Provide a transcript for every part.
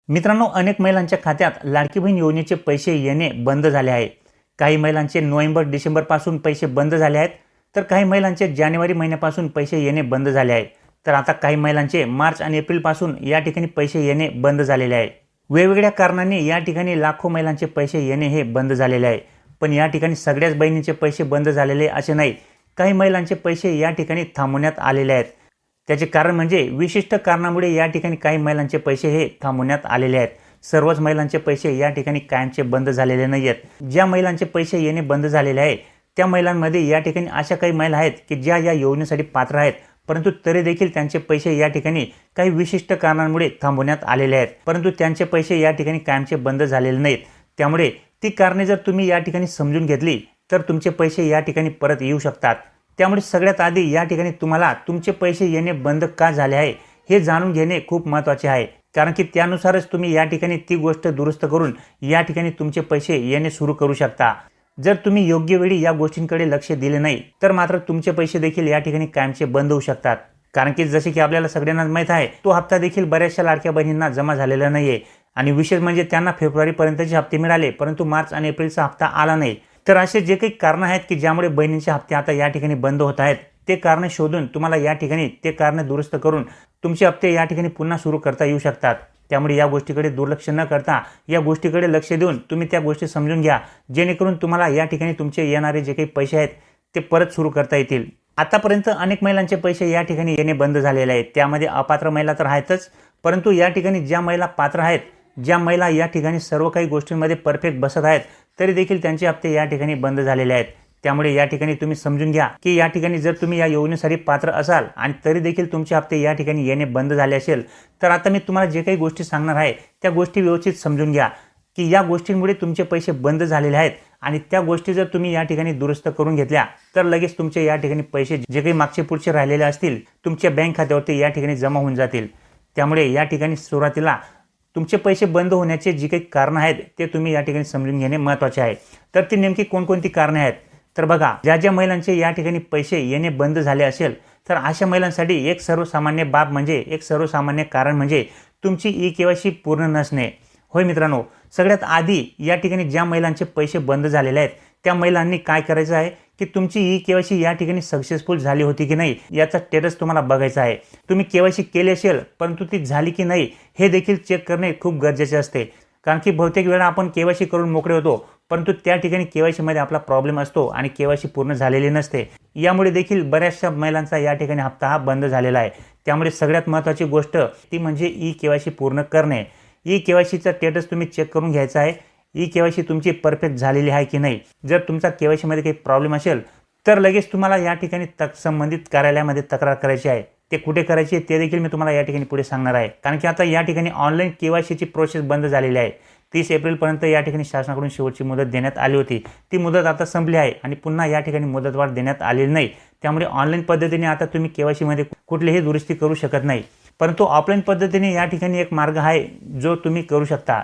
मित्रांनो, अनेक महिलांच्या खात्यात लाडकी बहीण योजनेचे पैसे येणे बंद झाले आहे। काही महिलांचे नोव्हेंबर डिसेंबर पासून पैसे बंद झाले आहेत, तर काही महिलांचे जानेवारी महिन्यापासून पैसे येणे बंद झाले आहे। तर आता काही महिलांचे मार्च आणि एप्रिल पासून या ठिकाणी पैसे येणे बंद झालेले आहे। वेगवेगळ्या कारणांनी या ठिकाणी लाखो महिलांचे पैसे येणे हे बंद झालेले आहे। पण या ठिकाणी सगळ्याच बहिणींचे पैसे बंद झालेले असे नाही, काही महिलांचे पैसे या ठिकाणी थांबवण्यात आलेले आहेत। त्याचे कारण म्हणजे विशिष्ट कारणामुळे या ठिकाणी काही महिलांचे पैसे हे थांबवण्यात आलेले आहेत। सर्वच महिलांचे पैसे या ठिकाणी कायमचे बंद झालेले नाही आहेत। ज्या महिलांचे पैसे येणे बंद झालेले आहे त्या महिलांमध्ये या ठिकाणी अशा काही महिला आहेत की ज्या या योजनेसाठी पात्र आहेत, परंतु तरी देखील त्यांचे पैसे या ठिकाणी काही विशिष्ट कारणांमुळे थांबवण्यात आलेले आहेत, परंतु त्यांचे पैसे या ठिकाणी कायमचे बंद झालेले नाहीत। त्यामुळे ती कारणे जर तुम्ही या ठिकाणी समजून घेतली तर तुमचे पैसे या ठिकाणी परत येऊ शकतात। त्यामुळे सगळ्यात आधी या ठिकाणी तुम्हाला तुमचे पैसे येणे बंद का झाले आहे हे जाणून घेणे खूप महत्त्वाचे आहे, कारण की त्यानुसारच तुम्ही या ठिकाणी ती गोष्ट दुरुस्त करून या ठिकाणी तुमचे पैसे येणे सुरू करू शकता। जर तुम्ही योग्य वेळी या गोष्टींकडे लक्ष दिले नाही तर मात्र तुमचे पैसे देखील या ठिकाणी कायमचे बंद होऊ शकतात। कारण की जसे की आपल्याला सगळ्यांना माहीत आहे, तो हप्ता देखील बऱ्याचशा लाडक्या बहिणींना जमा झालेला नाहीये आणि विशेष म्हणजे त्यांना फेब्रुवारीपर्यंतचे हप्ते मिळाले, परंतु मार्च आणि एप्रिलचा हप्ता आला नाही। तर असे जे काही कारण आहेत की ज्यामुळे बहिणींचे हप्ते आता या ठिकाणी बंद होत आहेत, ते कारण शोधून तुम्हाला या ठिकाणी ते कारण दुरुस्त करून तुमचे हप्ते या ठिकाणी पुन्हा सुरू करता येऊ शकतात। त्यामुळे या गोष्टीकडे दुर्लक्ष न करता या गोष्टीकडे लक्ष देऊन तुम्ही त्या गोष्टी समजून घ्या, जेणेकरून तुम्हाला या ठिकाणी तुमचे येणारे जे काही पैसे आहेत ते परत सुरू करता येतील। आतापर्यंत अनेक महिलांचे पैसे या ठिकाणी येणे बंद झालेले आहेत, त्यामध्ये अपात्र महिला तर आहेतच, परंतु या ठिकाणी ज्या महिला पात्र आहेत, ज्या महिला या ठिकाणी सर्व काही गोष्टींमध्ये परफेक्ट बसत आहेत, तरी देखील त्यांचे हप्ते या ठिकाणी बंद झालेले आहेत। त्यामुळे या ठिकाणी तुम्ही समजून घ्या की या ठिकाणी जर तुम्ही या योजनेसाठी पात्र असाल आणि तरी देखील तुमचे हप्ते या ठिकाणी येणे बंद झाले असेल, तर आता मी तुम्हाला जे काही गोष्टी सांगणार आहे त्या गोष्टी व्यवस्थित समजून घ्या की या गोष्टींमुळे तुमचे पैसे बंद झालेले आहेत आणि त्या गोष्टी जर तुम्ही या ठिकाणी दुरुस्त करून घेतल्या तर लगेच तुमचे या ठिकाणी पैसे जे काही मागचे पुढचे राहिलेले असतील तुमच्या बँक खात्यावरती या ठिकाणी जमा होऊन जातील। त्यामुळे या ठिकाणी सुरुवातीला तुमचे पैसे बंद होण्याचे जी काही कारणं आहेत ते तुम्ही या ठिकाणी समजून घेणे महत्त्वाचे आहे। तर ती नेमकी कोणकोणती कारणे आहेत तर बघा, ज्या महिलांचे या ठिकाणी पैसे येणे बंद झाले असेल तर अशा महिलांसाठी एक सर्वसामान्य बाब म्हणजे एक सर्वसामान्य कारण म्हणजे तुमची ई-केवायसी पूर्ण नसणे। होय मित्रांनो, सगळ्यात आधी या ठिकाणी ज्या महिलांचे पैसे बंद झालेले आहेत त्या महिलांनी काय करायचं आहे की तुमची ई-केवायसी या ठिकाणी सक्सेसफुल झाली होती की नाही याचा स्टेटस तुम्हाला बघायचा आहे। तुम्ही केवायसी केली असेल परंतु ती झाली की नाही हे देखील चेक करणे खूप गरजेचे असते, कारण की बहुतेक वेळा आपण केवायसी करून मोकळे होतो, परंतु त्या ठिकाणी केवायसीमध्ये आपला प्रॉब्लेम असतो आणि केवायसी पूर्ण झालेली नसते। यामुळे देखील बऱ्याचशा महिलांचा या ठिकाणी हप्ता हा बंद झालेला आहे। त्यामुळे सगळ्यात महत्त्वाची गोष्ट ती म्हणजे ई-केवायसी पूर्ण करणे। ई-केवायसीचा स्टेटस तुम्ही चेक करून घ्यायचा आहे, ई-केवायसी तुमची परफेक्ट झालेली आहे की नाही। जर तुमचा केवायसीमध्ये काही प्रॉब्लेम असेल तर लगेच तुम्हाला या ठिकाणी संबंधित कार्यालयामध्ये तक्रार करायची आहे। ते कुठे करायची ते देखील मी तुम्हाला या ठिकाणी पुढे सांगणार आहे, कारण की आता या ठिकाणी ऑनलाईन केवायसीची प्रोसेस बंद झालेली आहे। 30 एप्रिलपर्यंत या ठिकाणी शासनाकडून शेवटची मुदत देण्यात आली होती, ती मुदत आता संपली आहे आणि पुन्हा या ठिकाणी मुदतवाढ देण्यात आलेली नाही। त्यामुळे ऑनलाईन पद्धतीने आता तुम्ही केवायसीमध्ये कुठलीही दुरुस्ती करू शकत नाही, परंतु ऑफलाईन पद्धतीने या ठिकाणी एक मार्ग आहे जो तुम्ही करू शकता,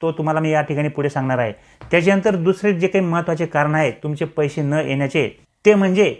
तो तुम्हाला मी या ठिकाणी पुढे सांगणार आहे। त्याच्यानंतर दुसरे जे काही महत्त्वाचे कारण आहे तुमचे पैसे न येण्याचे ते म्हणजे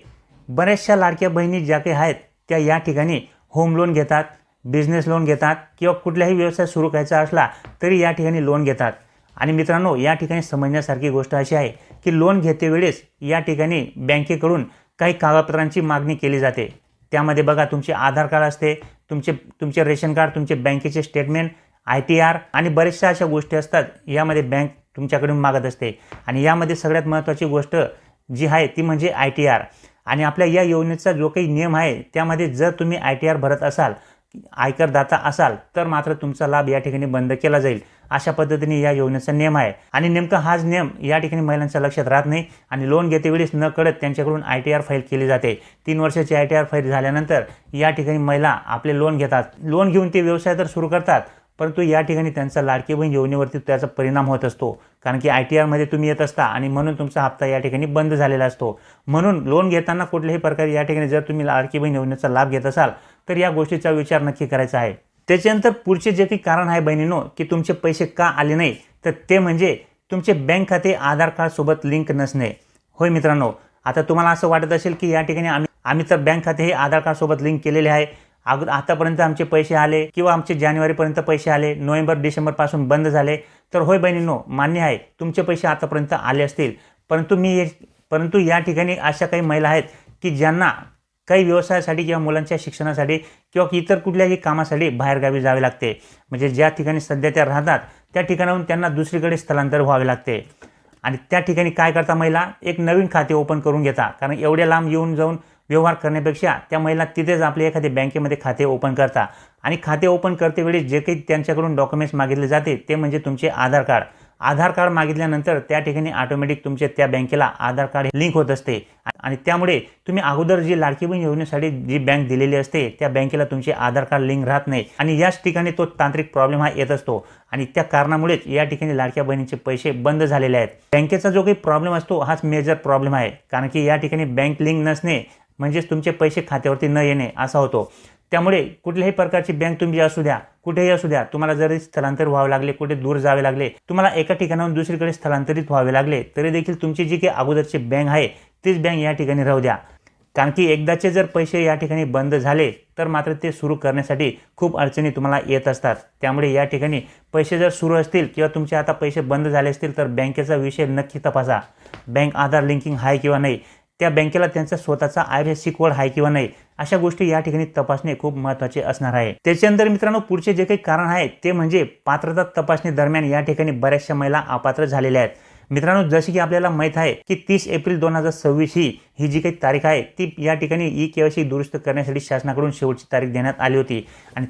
बऱ्याचशा लाडक्या बहिणी ज्या काही आहेत त्या या ठिकाणी होम लोन घेतात, बिझनेस लोन घेतात किंवा कुठलाही व्यवसाय सुरू करायचा असला तरी या ठिकाणी लोन घेतात। आणि मित्रांनो, या ठिकाणी समजण्यासारखी गोष्ट अशी आहे की लोन घेते वेळेस या ठिकाणी बँकेकडून काही कागदपत्रांची मागणी केली जाते। त्यामध्ये बघा, तुमचे आधार कार्ड असते, तुमचे रेशन कार्ड, तुमचे बँकेचे स्टेटमेंट, ITR आणि बऱ्याचशा अशा गोष्टी असतात यामध्ये बँक तुमच्याकडून मागत असते। आणि यामध्ये सगळ्यात महत्त्वाची गोष्ट जी आहे ती म्हणजे ITR। आणि आपल्या या योजनेचा जो काही नियम आहे त्यामध्ये जर तुम्ही ITR भरत असाल, आयकरदाता असाल, तर मात्र तुमचा लाभ या ठिकाणी बंद केला जाईल। अशा पद्धतीने या योजनेचा नियम आहे आणि नेमका हाच नियम या ठिकाणी महिलांच्या लक्षात राहत नाही आणि लोन घेते वेळेस न कळत त्यांच्याकडून ITR फाईल केली जाते। 3 वर्षाची ITR फाईल झाल्यानंतर या ठिकाणी महिला आपले लोन घेतात, लोन घेऊन ते व्यवसाय तर सुरू करतात, परंतु या ठिकाणी त्यांचा लाडकी बहीण योजनेवरती त्याचा परिणाम होत असतो, कारण की ITR मध्ये तुम्ही येत असता आणि म्हणून तुमचा हप्ता या ठिकाणी बंद झालेला असतो। म्हणून लोन घेताना कुठल्याही प्रकारे या ठिकाणी जर तुम्ही लाडकी बहीण योजनेचा लाभ घेत असाल तर या गोष्टीचा विचार नक्की करायचा आहे। त्याच्यानंतर पुढचे जे काही कारण आहे बहिणींनो की तुमचे पैसे का आले नाही, तर ते म्हणजे तुमचे बँक खाते आधार कार्ड सोबत लिंक नसणे। होय मित्रांनो, आता तुम्हाला असं वाटत असेल की या ठिकाणी आम्ही तर बँक खाते हे आधार कार्ड सोबत लिंक केलेले आहे आतापर्यंत आमचे पैसे आले किंवा आमचे जानेवारीपर्यंत पैसे आले, नोव्हेंबर डिसेंबरपासून बंद झाले, तर होय बहिणींनो, मान्य आहे तुमचे पैसे आतापर्यंत आले असतील, परंतु या ठिकाणी अशा काही महिला आहेत की ज्यांना काही व्यवसायासाठी किंवा मुलांच्या शिक्षणासाठी किंवा इतर कुठल्याही कामासाठी बाहेरगावी जावे लागते. म्हणजे ज्या ठिकाणी सध्या त्या राहतात त्या ठिकाणाहून त्यांना दुसरीकडे स्थलांतर व्हावे लागते. आणि त्या ठिकाणी काय करता महिला, एक नवीन खाते ओपन करून घेता. कारण एवढ्या लांब येऊन जाऊन व्यवहार करण्यापेक्षा त्या महिला तिथेच आपले एखाद्या बँकेमध्ये खाते ओपन करता. आणि खाते ओपन करतेवेळी जे काही त्यांच्याकडून डॉक्युमेंट्स मागितले जाते ते म्हणजे तुमचे आधार कार्ड मागितल्यानंतर त्या ठिकाणी ऑटोमॅटिक तुमचे त्या बँकेला आधार कार्ड लिंक होत असते. आणि त्यामुळे तुम्ही अगोदर जी लाडकी बहीण योजनेसाठी जी बँक दिलेली असते त्या बँकेला तुमचे आधार कार्ड लिंक राहत नाही. आणि याच ठिकाणी तो तांत्रिक प्रॉब्लेम हा येत असतो. आणि त्या कारणामुळेच या ठिकाणी लाडक्या बहिणीचे पैसे बंद झालेले आहेत. बँकेचा जो काही प्रॉब्लेम असतो हाच मेजर प्रॉब्लेम आहे. कारण की या ठिकाणी बँक लिंक नसणे म्हणजेच तुमचे पैसे खात्यावरती न येणे असा होतो. त्यामुळे कुठल्याही प्रकारची बँक तुम्ही असू द्या, कुठेही असू द्या, तुम्हाला जरी स्थलांतर व्हावे लागले, कुठे दूर जावे लागले, तुम्हाला एका ठिकाणाहून दुसरीकडे स्थलांतरित व्हावे लागले, तरी देखील तुमची जी काही अगोदरची बँक आहे तीच बँक या ठिकाणी राहू द्या. कारण की एकदाचे जर पैसे या ठिकाणी बंद झाले तर मात्र ते सुरू करण्यासाठी खूप अडचणी तुम्हाला येत असतात. त्यामुळे या ठिकाणी पैसे जर सुरू असतील किंवा तुमचे आता पैसे बंद झाले असतील तर बँकेचा विषय नक्की तपासा. बँक आधार लिंकिंग आहे किंवा नाही, त्या बँकेला त्यांचा स्वतःचा IFSC कोड आहे किंवा नाही, अशा गोष्टी या ठिकाणी तपासणे खूप महत्त्वाचे असणार आहे. त्याच्यानंतर मित्रांनो, पुढचे जे काही कारण आहे ते म्हणजे पात्रता तपासणी दरम्यान या ठिकाणी बऱ्याचशा महिला अपात्र झालेल्या आहेत. मित्रांनो, जसे की आपल्याला माहित आहे की 30 एप्रिल 2026 ही जी काही तारीख आहे ती या ठिकाणी eKYC दुरुस्त करण्यासाठी शासनाकडून शेवटची तारीख देण्यात आली होती. आणि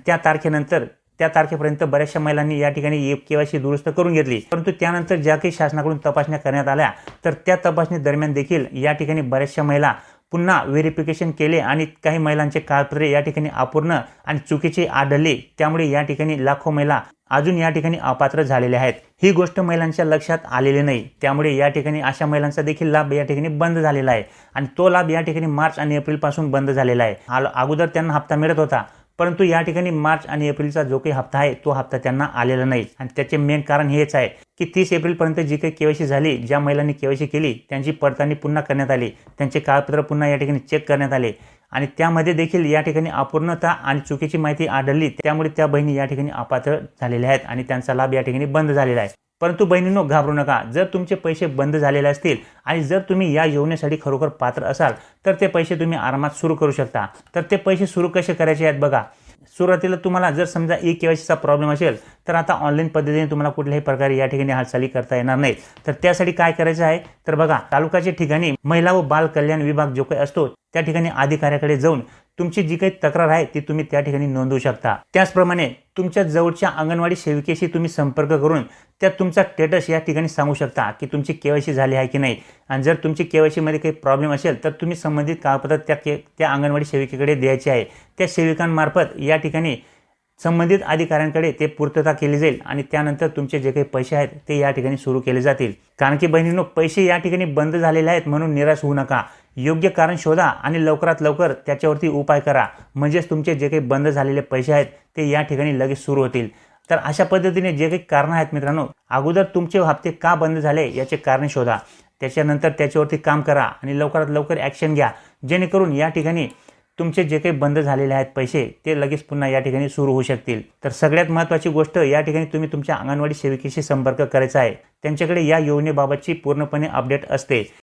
त्या तारखेपर्यंत बऱ्याचशा महिलांनी या ठिकाणी eKYC दुरुस्त करून घेतली. परंतु त्यानंतर ज्या काही शासनाकडून तपासण्या करण्यात आल्या तर त्या तपासणी दरम्यान देखील या ठिकाणी बऱ्याचशा महिला पुन्हा व्हेरिफिकेशन केले आणि काही महिलांचे कागदपत्रे या ठिकाणी अपूर्ण आणि चुकीचे आढळले. त्यामुळे या ठिकाणी लाखो महिला अजून या ठिकाणी अपात्र झालेले आहेत. ही गोष्ट महिलांच्या लक्षात आलेली नाही. त्यामुळे या ठिकाणी अशा महिलांचा देखील लाभ या ठिकाणी बंद झालेला आहे. आणि तो लाभ या ठिकाणी मार्च आणि एप्रिल पासून बंद झालेला आहे. अगोदर त्यांना हप्ता मिळत होता, परंतु या ठिकाणी मार्च आणि एप्रिलचा जो काही हप्ता आहे तो हप्ता त्यांना आलेला नाही. आणि त्याचे मेन कारण हेच आहे की 30 एप्रिलपर्यंत जी काही KYC झाली, ज्या महिलांनी KYC केली त्यांची पडताळणी पुन्हा करण्यात आली, त्यांचे कागदपत्र पुन्हा या ठिकाणी चेक करण्यात आले आणि त्यामध्ये देखील या ठिकाणी अपूर्णता आणि चुकीची माहिती आढळली. त्यामुळे त्या बहिणी या ठिकाणी अपात्र झालेल्या आहेत आणि त्यांचा लाभ या ठिकाणी बंद झालेला आहे. परंतु बहिणींनो, घाबरू नका. जर तुमचे पैसे बंद झालेले असतील आणि जर तुम्ही या योजनेसाठी खरोखर पात्र असाल तर ते पैसे तुम्ही आरामात सुरू करू शकता. तर ते पैसे सुरू कसे करायचे आहेत बघा. सुरुवातीला तुम्हाला जर समजा eKYCचा प्रॉब्लेम असेल तर आता ऑनलाईन पद्धतीने तुम्हाला कुठल्याही प्रकारे या ठिकाणी हालचाली करता येणार नाही. तर त्यासाठी काय करायचं आहे तर बघा, तालुक्याच्या ठिकाणी महिला व बाल कल्याण विभाग जो काही असतो त्या ठिकाणी अधिकाऱ्याकडे जाऊन तुमची जी काही तक्रार आहे ती तुम्ही त्या ठिकाणी नोंदवू शकता. त्याचप्रमाणे तुमच्या जवळच्या अंगणवाडी सेविकेशी तुम्ही संपर्क करून त्यात तुमचा स्टेटस या ठिकाणी सांगू शकता की तुमची KYC झाली आहे की नाही. आणि जर तुमची KYC मध्ये काही प्रॉब्लेम असेल तर तुम्ही संबंधित कागदपत्र त्या अंगणवाडी सेविकेकडे द्यायचे आहे. त्या सेविकांमार्फत या ठिकाणी संबंधित अधिकाऱ्यांकडे ते पूर्तता केली जाईल आणि त्यानंतर तुमचे जे काही पैसे आहेत ते या ठिकाणी सुरू केले जातील. कारण की बहिणींनो, पैसे या ठिकाणी बंद झालेले आहेत म्हणून निराश होऊ नका. योग्य कारण शोधा आणि लवकरात लवकर त्याच्यावरती उपाय करा. म्हणजेच तुमचे जे काही बंद झालेले पैसे आहेत ते या ठिकाणी लगेच सुरू होतील. तर अशा पद्धतीने जे काही कारण आहेत मित्रांनो, अगोदर तुमचे हप्ते का बंद झाले याचे कारण शोधा, त्याच्यानंतर त्याच्यावरती काम करा आणि लवकरात लवकर ॲक्शन घ्या, जेणेकरून या ठिकाणी तुमचे जे काही बंद झालेले आहेत पैसे ते लगेच पुन्हा या ठिकाणी सुरू होऊ शकतील. तर सगळ्यात महत्त्वाची गोष्ट, या ठिकाणी तुम्ही तुमच्या अंगणवाडी सेविकेशी संपर्क करायचा आहे. त्यांच्याकडे या योजनेबाबतची पूर्णपणे अपडेट असते.